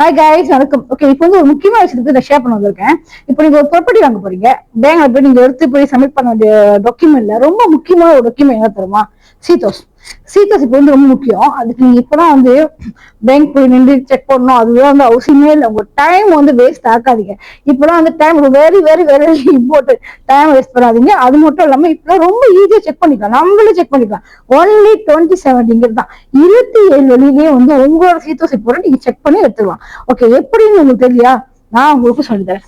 Hi guys, வணக்கம். Okay, இப்போ வந்து ஒரு முக்கியமான விஷயத்துக்கு ஷேர் பண்ண வந்திருக்கேன். இப்போ நீங்க ஒரு ப்ராப்பர்ட்டி வாங்க போறீங்க. பேங்க்ல போய் நீங்க எடுத்து போய் சப்மிட் பண்ண வேண்டிய டாக்குமெண்ட்ல ரொம்ப முக்கியமான ஒரு டாக்குமெண்ட் என்ன தெரியுமா? சீதோஸ். சீதோஸ் இப்போ வந்து ரொம்ப முக்கியம். அதுக்கு நீங்க இப்பதான் வந்து பேங்க் போய் நின்று செக் பண்ணணும், அதுதான் வந்து அவசியமே இல்லை. உங்க டைம் வந்து வேஸ்ட் ஆக்காதீங்க. இப்பதான் வந்து time very very very important. Time waste பண்ணாதீங்க. அது மட்டும் இல்லாம இப்பெல்லாம் ரொம்ப ஈஸியா செக் பண்ணிக்கலாம், நம்மளே செக் பண்ணிக்கலாம். ஒன்லி 27 தான். 27 வழியிலேயே வந்து உங்களோட சீதோஸ் இப்போ நீங்க செக் பண்ணி எடுத்துக்கலாம். ஓகே, எப்படின்னு உங்களுக்கு தெரியலையா? நான் உங்களுக்கு சொல்லித்தரேன்.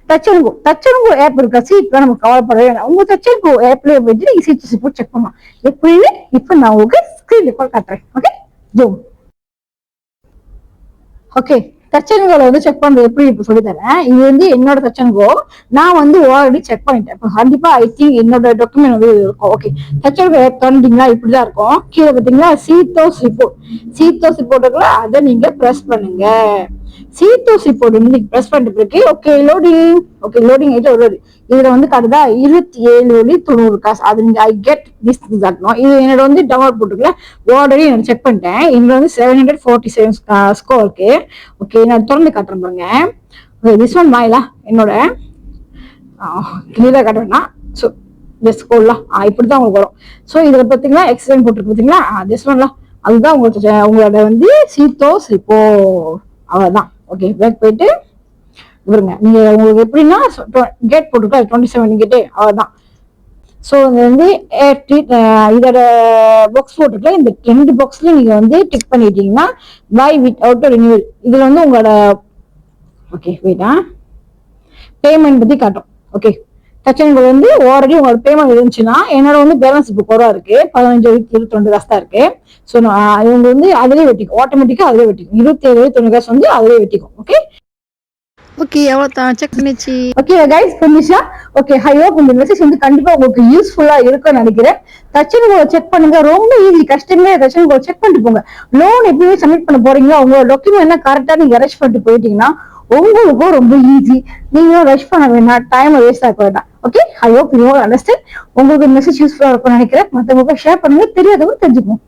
தச்சனுங்கோ ஆப் இருக்கா? சீட் நம்ம கவலைப்படவே வேணாம். உங்க தச்சனுங்கோ ஆப்லயே போயிட்டு நீங்க சீட் போட்டு செக் பண்ணலாம். எப்படின்னு இப்ப நான் உங்களுக்கு ஸ்கிரீன் ரெக்கார்ட் காட்டுறேன். Okay, zoom. ஓகே, தச்சன்கோல வந்து செக் பண்றது எப்படி இப்ப சொல்லி தரேன். இது வந்து என்னோட தச்சன்கோ. நான் வந்து ஆல்ரெடி செக் பண்ணிட்டேன். இப்போ கண்டிப்பா ஐ திங்க் என்னோட டாக்குமெண்ட் வந்து இருக்கும். ஓகே, தச்சன்கோ தோண்டிங்களா இப்படிதான் இருக்கும். கீழே பாத்தீங்களா சீதோஸ் ரிப்போர்ட். சீதோஸ் ரிப்போர்ட் இருக்குல்ல, அதை நீங்க பிரஸ் பண்ணுங்க. சீதோஸ் ரிப்போர்ட் வந்து நீங்க பிரஸ் பண்ணிட்டு பிறகு ஓகே லோடிங். ஓகே, லோடிங் ஆயிட்டு வருது. இதுல வந்து காட்டுதா 27.90 காசு. அது நீங்க ஐ கெட் திஸ் காட்டணும். இது என்னோட வந்து டவுன்லோட் போட்டுக்கல, ஆல்ரெடி நான் செக் பண்ணிட்டேன். இதுல வந்து 747 ஸ்கோர் இருக்கு. ஓகே, நான் திறந்து காட்டுறேன் பாருங்க. திஸ் ஒன் மாயிலா என்னோட கிளியரா காட்டுறேன்னா ஸோ திஸ் கோல்லாம் இப்படிதான் உங்களுக்கு வரும். ஸோ இதுல பாத்தீங்கன்னா எக்ஸ்பிளைன் போட்டுருக்கு பாத்தீங்களா, திஸ் ஒன்லாம் அதுதான் உங்களுக்கு உங்களோட வந்து சீதோஸ் இப்போ அவ்வளவுதான். ஓகே, பேக் போயிட்டு இவருங்க நீங்க உங்களுக்கு எப்படின்னா கேட் போட்டுருக்கா 27 கேட்டு அவ்வளவுதான். ஸோ இது வந்து இதோட பாக்ஸ் போட்டுருக்கல, இந்த 2 பாக்ஸ்ல நீங்க வந்து டிக் பண்ணிட்டீங்கன்னா பை வித் அவுட் ரினியூவல் இதுல வந்து உங்களோட ஓகே வெயிட்டா பேமெண்ட் பத்தி காட்டும். ஓகே, தச்சனுக்கு வந்து ஆல்ரெடி உங்களோட பேமெண்ட் இருந்துச்சுன்னா என்னோட வந்து பேலன்ஸ் இப்போ குறவா இருக்கு, 15,22 காசு தான் இருக்கு. ஸோ இவங்க வந்து அதிலே வெட்டிக்கும், ஆட்டோமேட்டிக்கா அதிலே வெட்டிக்கும். 27,90 காசு வந்து அதிலே வெட்டிக்கும். ஓகே ஓகே, அவ்வளோதான் செக் பண்ணிச்சு. ஓகே கைஸ், புரிஞ்சுச்சா? ஓகே, ஐ ஹோப் இந்த மெசேஜ் வந்து கண்டிப்பா உங்களுக்கு யூஸ்ஃபுல்லா இருக்கும்னு நினைக்கிறேன். தச்சனுக்கு செக் பண்ணுங்க, ரொம்ப ஈஸி. கஷ்டமே தச்சனுக்கு செக் பண்ணிட்டு போங்க. லோன் எப்பவுமே சப்மிட் பண்ண போறீங்களா, உங்களோட டாக்குமெண்ட் என்ன கரெக்டா நீங்க அரேஞ்ச் பண்ணிட்டு போயிட்டீங்கன்னா உங்களுக்கும் ரொம்ப ஈஸி. நீங்களும் ரஷ் பண்ண வேண்டாம், டைம் வேஸ்ட் ஆக வேண்டாம். Okay, I hope you understand. உங்களுக்கு மெசேஜ் யூஸ்ஃபுல்லா இருக்கும்னு நினைக்கிறேன். மற்றவங்களுக்கு ஷேர் பண்ணுங்க, தெரியாதவங்க தெரிஞ்சுக்கணும்.